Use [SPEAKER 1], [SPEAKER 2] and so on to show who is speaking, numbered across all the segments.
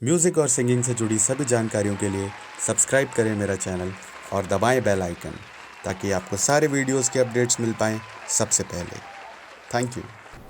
[SPEAKER 1] Music और singing से जुड़ी सभी जानकारियों के लिए सब्सक्राइब करें मेरा चैनल और दबाएं बेल आइकन ताकि आपको सारे वीडियोस के अपडेट्स मिल पाएँ सबसे पहले। Thank you.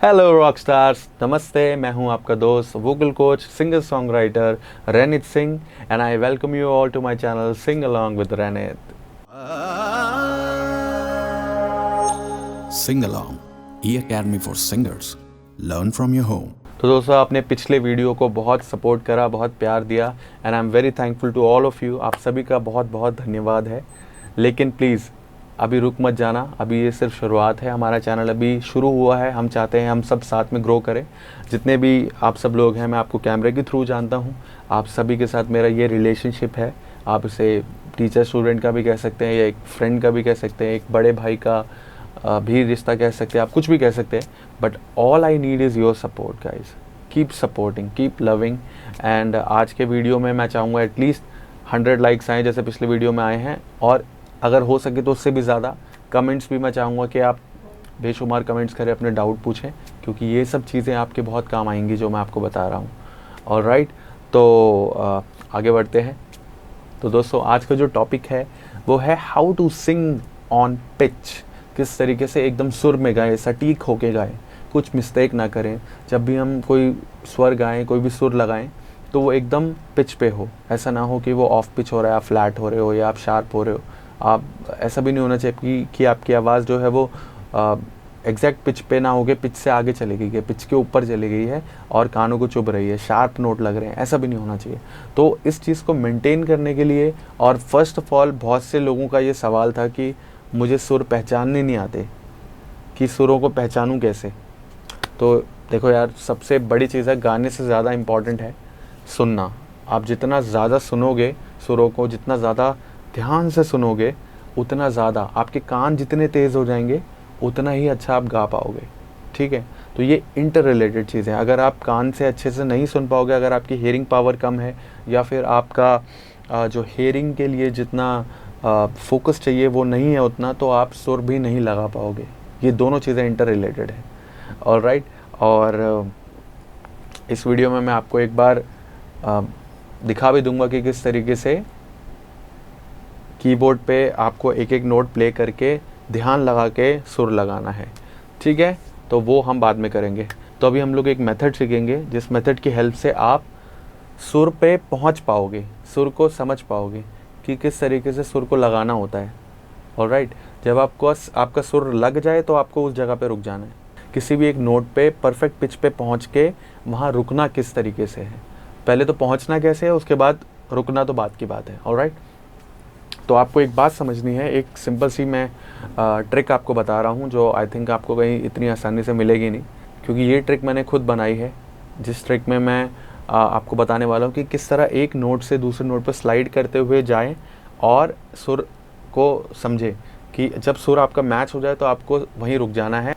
[SPEAKER 2] Hello rock stars, नमस्ते। मैं हूं आपका दोस्त vocal coach singer song writer Renit Singh and I welcome you all to my channel sing along with Renit.
[SPEAKER 3] Sing Along, E-Academy for Singers. Learn from your home.
[SPEAKER 2] तो दोस्तों, आपने पिछले वीडियो को बहुत सपोर्ट करा, बहुत प्यार दिया and I am very thankful to all of you. आप सभी का बहुत बहुत धन्यवाद है। लेकिन प्लीज़ अभी रुक मत जाना, अभी ये सिर्फ शुरुआत है। हमारा चैनल अभी शुरू हुआ है। हम चाहते हैं हम सब साथ में ग्रो करें। जितने भी आप सब लोग हैं, मैं आपको कैमरे के थ्रू जानता हूँ। आप सभी के साथ मेरा ये रिलेशनशिप है। आप इसे टीचर स्टूडेंट का भी कह सकते हैं या एक फ्रेंड का भी कह सकते हैं, एक बड़े भाई का भी रिश्ता कह सकते हैं, आप कुछ भी कह सकते हैं। But all I need is your support guys. Keep supporting, keep loving. And आज के वीडियो में मैं चाहूँगा एटलीस्ट 100 लाइक्स आएँ जैसे पिछले वीडियो में आए हैं, और अगर हो सके तो उससे भी ज़्यादा कमेंट्स भी मैं चाहूँगा कि आप बेशुमार कमेंट्स करें, अपने डाउट पूछें, क्योंकि ये सब चीज़ें आपके बहुत काम आएंगी जो मैं आपको बता रहा हूँ। और राइट, तो आगे बढ़ते हैं। तो दोस्तों, आज का जो टॉपिक है वो है how to sing on pitch. किस तरीके से एकदम सुर में गाएं, सटीक होके गाएं, कुछ मिस्टेक ना करें। जब भी हम कोई स्वर गाएं, कोई भी सुर लगाएं, तो वो एकदम पिच पे हो। ऐसा ना हो कि वो ऑफ पिच हो रहा है, आप फ्लैट हो रहे हो या आप शार्प हो रहे हो। आप ऐसा भी नहीं होना चाहिए कि आपकी आवाज़ जो है वो एग्जैक्ट पिच पे ना हो के पिच से आगे चली गई है, पिच के ऊपर चली गई है और कानों को चुभ रही है, शार्प नोट लग रहे हैं, ऐसा भी नहीं होना चाहिए। तो इस चीज़ को मेंटेन करने के लिए, और फर्स्ट ऑफ ऑल बहुत से लोगों का ये सवाल था कि मुझे सुर पहचानने नहीं आते, कि सुरों को पहचानूं कैसे। तो देखो यार, सबसे बड़ी चीज़ है, गाने से ज़्यादा इम्पॉर्टेंट है सुनना। आप जितना ज़्यादा सुनोगे सुरों को, जितना ज़्यादा ध्यान से सुनोगे, उतना ज़्यादा आपके कान जितने तेज़ हो जाएंगे, उतना ही अच्छा आप गा पाओगे। ठीक है, तो ये इंटर रिलेटेड चीज़ है। अगर आप कान से अच्छे से नहीं सुन पाओगे, अगर आपकी हेयरिंग पावर कम है, या फिर आपका जो हेयरिंग के लिए जितना फोकस चाहिए वो नहीं है उतना, तो आप सुर भी नहीं लगा पाओगे। ये दोनों चीज़ें इंटर रिलेटेड है। और राइट, और इस वीडियो में मैं आपको एक बार दिखा भी दूंगा कि किस तरीके से कीबोर्ड पे आपको एक एक नोट प्ले करके ध्यान लगा के सुर लगाना है। ठीक है, तो वो हम बाद में करेंगे। तो अभी हम लोग एक मेथड सीखेंगे, जिस मेथड की हेल्प से आप सुर पे पहुंच पाओगे, सुर को समझ पाओगे कि किस तरीके से सुर को लगाना होता है। ऑलराइट, जब आपका सुर लग जाए तो आपको उस जगह पे रुक जाना है। किसी भी एक नोट पे परफेक्ट पिच पे पहुंच के वहाँ रुकना किस तरीके से है, पहले तो पहुंचना कैसे है, उसके बाद रुकना तो बात की बात है। ऑलराइट, तो आपको एक बात समझनी है। एक सिंपल सी मैं ट्रिक आपको बता रहा हूँ, जो आई थिंक आपको कहीं इतनी आसानी से मिलेगी नहीं, क्योंकि ये ट्रिक मैंने खुद बनाई है। जिस ट्रिक में मैं आपको बताने वाला हूँ कि किस तरह एक नोट से दूसरे नोट पर स्लाइड करते हुए जाएं और सुर को समझें कि जब सुर आपका मैच हो जाए तो आपको वहीं रुक जाना है।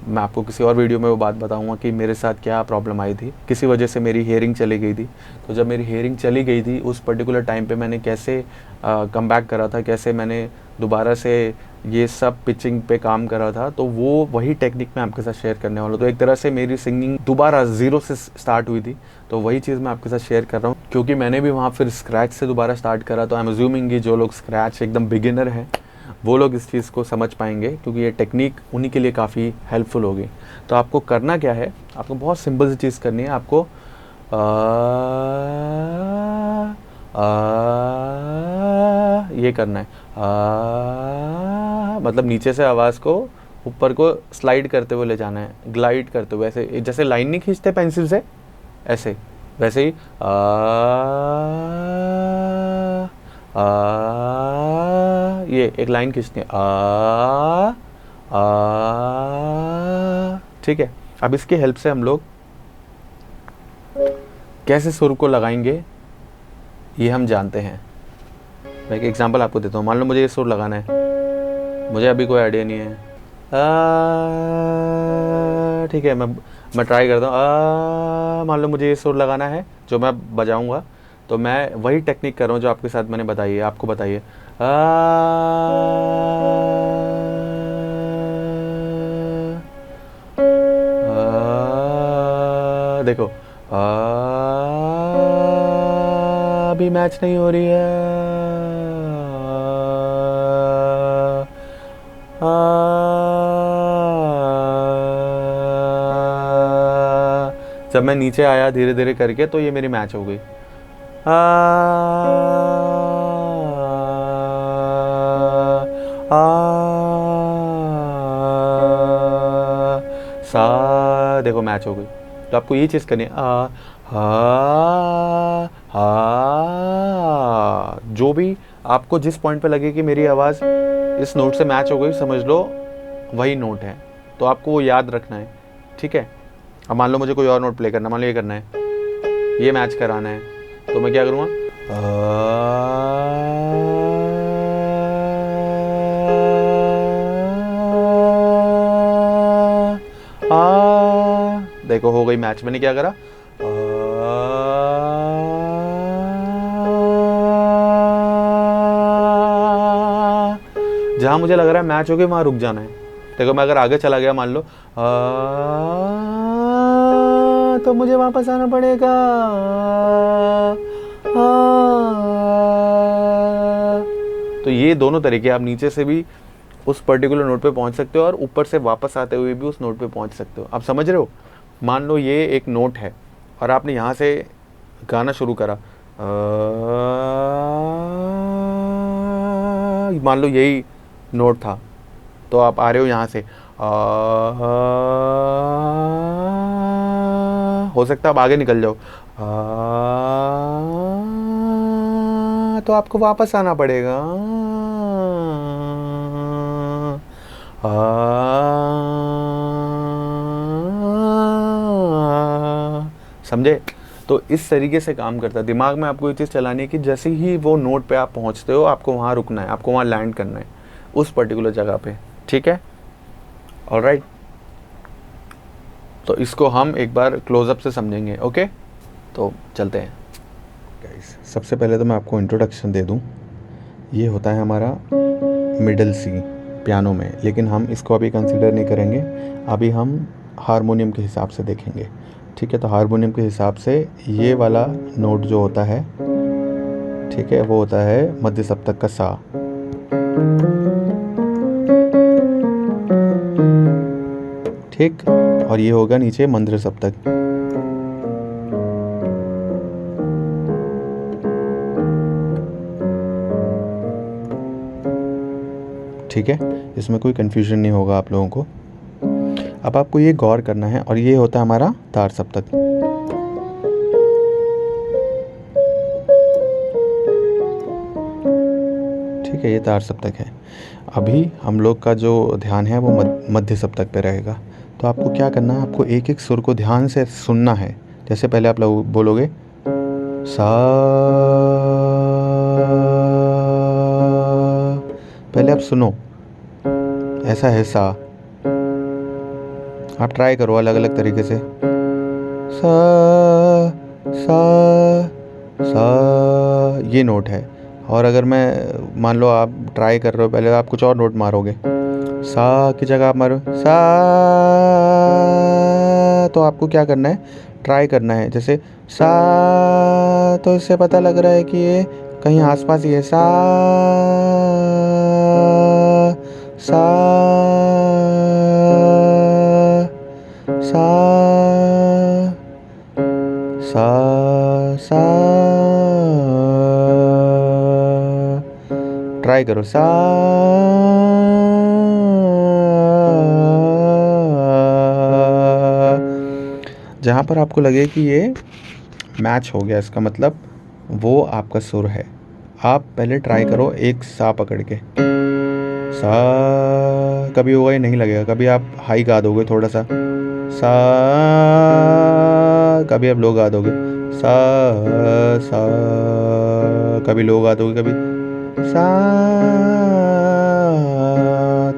[SPEAKER 2] मैं आपको किसी और वीडियो में वो बात बताऊंगा कि मेरे साथ क्या प्रॉब्लम आई थी, किसी वजह से मेरी हेयरिंग चली गई थी। तो जब मेरी हेयरिंग चली गई थी, उस पर्टिकुलर टाइम पे मैंने कैसे कम बैक करा था, कैसे मैंने दोबारा से ये सब पिचिंग पे काम करा था, तो वो वही टेक्निक मैं आपके साथ शेयर करने वाला हूँ। तो एक तरह से मेरी सिंगिंग दोबारा ज़ीरो से स्टार्ट हुई थी, तो वही चीज़ मैं आपके साथ शेयर कर रहा हूँ, क्योंकि मैंने भी वहाँ फिर स्क्रैच से दोबारा स्टार्ट करा। तो आई एम अज्यूमिंग कि जो लोग स्क्रैच एकदम बिगिनर हैं, वो लोग इस चीज़ को समझ पाएंगे, क्योंकि ये टेक्निक उन्हीं के लिए काफ़ी हेल्पफुल होगी। तो आपको करना क्या है, आपको बहुत सिंपल सी चीज़ करनी है। आपको ये करना है, मतलब नीचे से आवाज़ को ऊपर को स्लाइड करते हुए ले जाना है, ग्लाइड करते हुए, ऐसे जैसे लाइन नहीं खींचते पेंसिल से, ऐसे वैसे ही ये एक लाइन खींचनी है, ठीक है। अब इसकी हेल्प से हम लोग कैसे सुर को लगाएंगे ये हम जानते हैं। मैं एक एग्जांपल आपको देता हूँ। मान लो मुझे ये सुर लगाना है, मुझे अभी कोई आइडिया नहीं है। ठीक है, मैं ट्राई करता हूँ। मान लो मुझे ये सुर लगाना है जो मैं बजाऊंगा, तो मैं वही टेक्निक कर रहा हूँ जो आपके साथ मैंने बताई है, आपको बताइए। देखो, अभी मैच नहीं हो रही है। जब मैं नीचे आया धीरे धीरे करके तो ये मेरी मैच हो गई। सा, देखो मैच हो गई। तो आपको ये चीज़ करनी है, जो भी आपको जिस पॉइंट पे लगे कि मेरी आवाज़ इस नोट से मैच हो गई, समझ लो वही नोट है। तो आपको वो याद रखना है, ठीक है। अब मान लो मुझे कोई और नोट प्ले करना, मान लो ये करना है, ये मैच कराना है, तो मैं क्या करूँगा, देखो हो गई मैच। मैंने क्या करा, जहां मुझे लग रहा है मैच हो गई वहां रुक जाना है। देखो मैं अगर आगे चला गया मान लो, तो मुझे वापस आना पड़ेगा। तो ये दोनों तरीके, आप नीचे से भी उस पर्टिकुलर नोट पे पहुंच सकते हो और ऊपर से वापस आते हुए भी उस नोट पे पहुंच सकते हो। आप समझ रहे हो। मान लो ये एक नोट है और आपने यहाँ से गाना शुरू करा, मान लो यही नोट था, तो आप आ रहे हो यहाँ से, हो सकता है आप आगे निकल जाओ, तो आपको वापस आना पड़ेगा। समझे। तो इस तरीके से काम करता है। दिमाग में आपको ये चीज़ चलानी है कि जैसे ही वो नोट पे आप पहुंचते हो, आपको वहाँ रुकना है, आपको वहाँ लैंड करना है उस पर्टिकुलर जगह पे, ठीक है। ऑलराइट, तो इसको हम एक बार क्लोजअप से समझेंगे। ओके, तो चलते हैं गाइस। सबसे पहले तो मैं आपको इंट्रोडक्शन दे दूं। ये होता है हमारा मिडल सी पियानो में, लेकिन हम इसको अभी कंसीडर नहीं करेंगे। अभी हम हारमोनियम के हिसाब से देखेंगे, ठीक है। तो हारमोनियम के हिसाब से ये वाला नोट जो होता है, ठीक है, वो होता है मध्य सप्तक का सा। ठीक, और ये होगा नीचे मंद्र सप्तक। ठीक है, इसमें कोई कंफ्यूजन नहीं होगा आप लोगों को। अब आपको ये गौर करना है, और ये होता है हमारा तार सप्तक। ठीक है, ये तार सप्तक है। अभी हम लोग का जो ध्यान है वो मध्य सप्तक पे रहेगा। तो आपको क्या करना है, आपको एक एक सुर को ध्यान से सुनना है। जैसे पहले आप लोग बोलोगे सा, पहले आप सुनो, ऐसा है सा। आप ट्राई करो अलग अलग तरीके से, सा सा सा, ये नोट है। और अगर मैं मान लो आप ट्राई कर रहे हो, पहले आप कुछ और नोट मारोगे, सा की जगह आप मारो सा, तो आपको क्या करना है, ट्राई करना है। जैसे सा, तो इससे पता लग रहा है कि ये कहीं आसपास ही है। सा सा सा सा सा, ट्राई करो सा, जहाँ पर आपको लगे कि ये मैच हो गया, इसका मतलब वो आपका सुर है। आप पहले ट्राई करो एक सा पकड़ के, सा कभी होगा ये नहीं लगेगा। कभी आप हाई गा दोगे थोड़ा सा, सा, कभी आप लो गा दोगे, सा सा, कभी लो गा दोगे, कभी सा।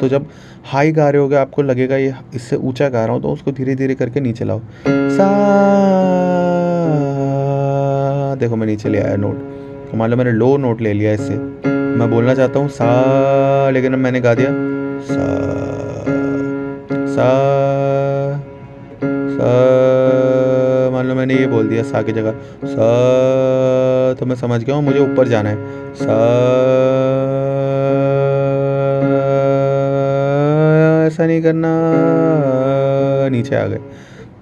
[SPEAKER 2] तो जब हाई गा रहे होगे आपको लगेगा ये इससे ऊंचा गा रहा हूँ, तो उसको धीरे धीरे करके नीचे लाओ, सा। देखो मैं नीचे ले आया नोट, तो मान लो मैंने लो नोट ले लिया इससे। मैं बोलना चाहता हूँ सा, लेकिन अब मैंने गा दिया सा सा सा। मान लो मैंने ये बोल दिया सा की जगह सा तो मैं समझ गया हूँ मुझे ऊपर जाना है। सा ऐसा नहीं करना, नीचे आ गए।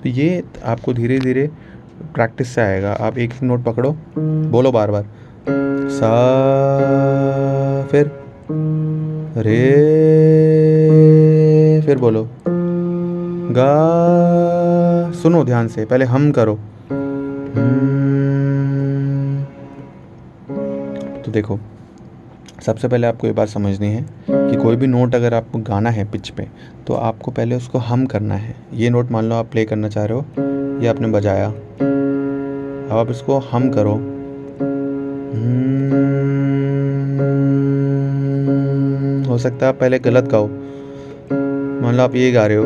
[SPEAKER 2] तो ये आपको धीरे धीरे प्रैक्टिस से आएगा। आप एक नोट पकड़ो, बोलो बार बार सा, फिर रे, फिर बोलो गा। सुनो ध्यान से, पहले हम करो। तो देखो, सबसे पहले आपको ये बात समझनी है कि कोई भी नोट अगर आपको गाना है पिच पे, तो आपको पहले उसको हम करना है। ये नोट मान लो आप प्ले करना चाह रहे हो, ये आपने बजाया, अब आप इसको हम करो। हो सकता है आप पहले गलत गाओ। मान लो आप ये गा रहे हो,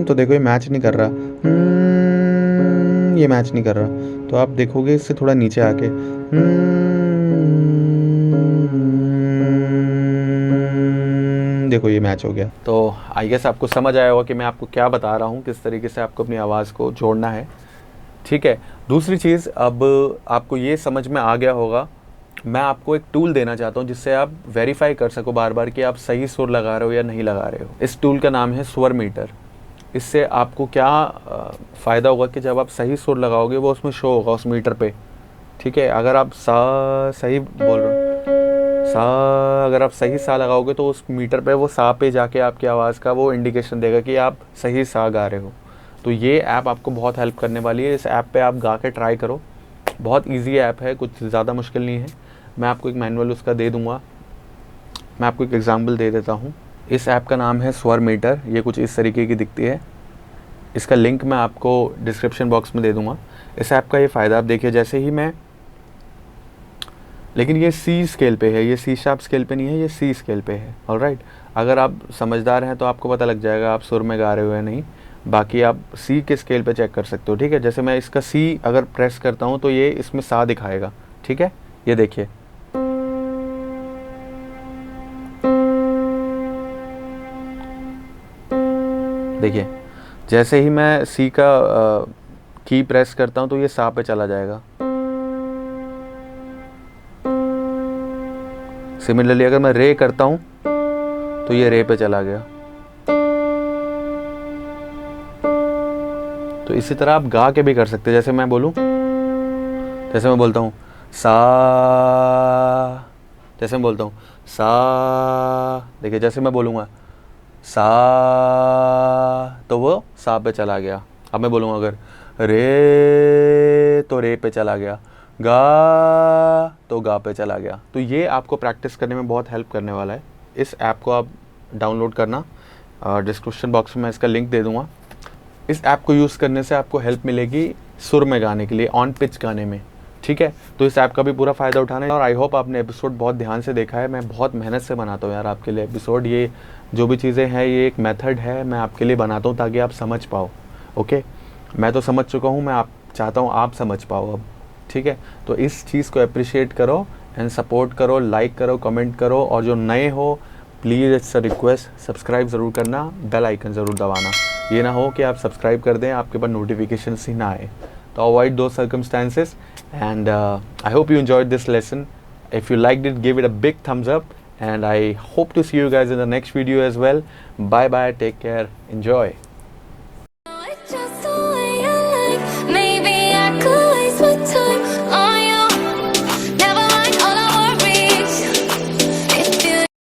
[SPEAKER 2] तो देखो ये मैच नहीं कर रहा, ये मैच नहीं कर रहा। तो आप देखोगे इससे थोड़ा नीचे आके देखो ये मैच हो गया। तो आई गेस आपको समझ आया होगा कि मैं आपको क्या बता रहा हूँ, किस तरीके से आपको अपनी आवाज़ को जोड़ना है। ठीक है, दूसरी चीज़, अब आपको ये समझ में आ गया होगा, मैं आपको एक टूल देना चाहता हूँ जिससे आप वेरीफाई कर सको बार बार कि आप सही सुर लगा रहे हो या नहीं लगा रहे हो। इस टूल का नाम है स्वर मीटर। इससे आपको क्या फ़ायदा होगा कि जब आप सही सुर लगाओगे वो उसमें शो होगा उस मीटर पे। ठीक है, अगर आप सा सही बोल रहे हो, सा, अगर आप सही सा लगाओगे तो उस मीटर पे वो सा पे जाके आपकी आवाज़ का वो इंडिकेशन देगा कि आप सही सा गा रहे हो। तो ये ऐप आपको बहुत हेल्प करने वाली है। इस ऐप पे आप गा के ट्राई करो, बहुत इजी ऐप है, कुछ ज़्यादा मुश्किल नहीं है। मैं आपको एक मैनुअल उसका दे दूँगा, मैं आपको एक एग्जांपल दे देता हूँ। इस ऐप का नाम है स्वर मीटर। ये कुछ इस तरीके की दिखती है। इसका लिंक मैं आपको डिस्क्रिप्शन बॉक्स में दे दूँगा। इस ऐप का ये फ़ायदा आप देखिए, जैसे ही मैं, लेकिन ये सी स्केल पे है, ये सी शार्प स्केल पे नहीं है, ये सी स्केल पे है। ऑलराइट, अगर आप समझदार हैं तो आपको पता लग जाएगा आप सुर में गा रहे हो या नहीं। बाकी आप सी के स्केल पे चेक कर सकते हो। ठीक है, जैसे मैं इसका सी अगर प्रेस करता हूँ तो ये इसमें सा दिखाएगा। ठीक है, ये देखिए, देखिए जैसे ही मैं सी का की प्रेस करता हूँ तो ये सा पे चला जाएगा। सिमिलरली अगर मैं रे करता हूँ तो ये रे पे चला गया। तो इसी तरह आप गा के भी कर सकते हैं। जैसे मैं बोलूँ, जैसे मैं बोलता हूँ सा, जैसे मैं बोलता हूँ सा, देखिए जैसे मैं बोलूँगा सा तो वो सा पे चला गया। अब मैं बोलूँगा अगर रे तो रे पे चला गया, गा तो गा पे चला गया। तो ये आपको प्रैक्टिस करने में बहुत हेल्प करने वाला है। इस ऐप को आप डाउनलोड करना, डिस्क्रिप्शन बॉक्स में मैं इसका लिंक दे दूँगा। इस ऐप को यूज़ करने से आपको हेल्प मिलेगी सुर में गाने के लिए, ऑन पिच गाने में। ठीक है, तो इस ऐप का भी पूरा फ़ायदा उठाना है। और आई होप आपने एपिसोड बहुत ध्यान से देखा है। मैं बहुत मेहनत से बनाता हूँ यार आपके लिए एपिसोड। ये जो भी चीज़ें हैं ये एक मेथड है, मैं आपके लिए बनाता हूँ ताकि आप समझ पाओ। ओके, मैं तो समझ चुका हूँ, मैं आप चाहता हूँ आप समझ पाओ अब। ठीक है, तो इस चीज़ को अप्रिशिएट करो एंड सपोर्ट करो, लाइक करो, कमेंट करो। और जो नए हो please, it's a request, subscribe ज़रूर करना, बेल आइकन ज़रूर दबाना। ये ना हो कि आप सब्सक्राइब कर दें, आपके पास नोटिफिकेशंस ही ना आए। तो अवॉइड दो circumstances and I hope you enjoyed this lesson. If you liked it, give it a big thumbs up, and I hope to see you guys in the next video as well. Bye bye, take care, enjoy.